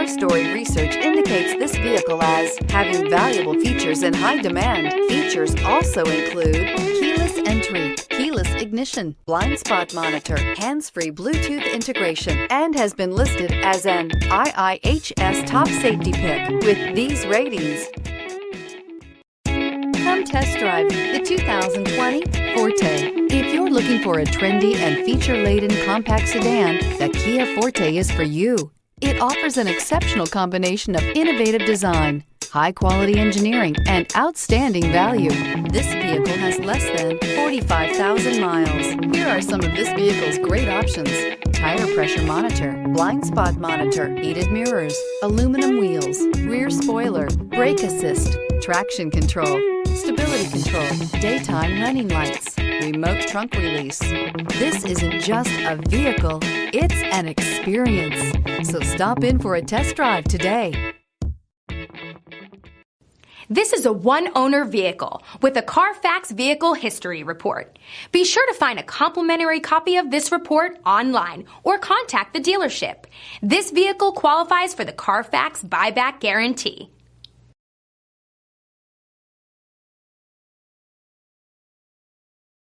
story research indicates this vehicle as having valuable features in high demand. Features also include keyless entry, keyless ignition, blind spot monitor, hands-free Bluetooth integration, and has been listed as an IIHS top safety pick with these ratings. Come test drive the 2020 Forte. If you're looking for a trendy and feature-laden compact sedan, the Kia Forte is for you. It offers an exceptional combination of innovative design, high-quality engineering, and outstanding value. This vehicle has less than 45,000 miles. Here are some of this vehicle's great options: tire pressure monitor, blind spot monitor, heated mirrors, aluminum wheels, rear spoiler, brake assist, traction control, stability control, daytime running lights, remote trunk release. This isn't just a vehicle, it's an experience. So stop in for a test drive today. This is a one-owner vehicle with a CARFAX Vehicle History Report. Be sure to find a complimentary copy of this report online or contact the dealership. This vehicle qualifies for the CARFAX Buyback Guarantee.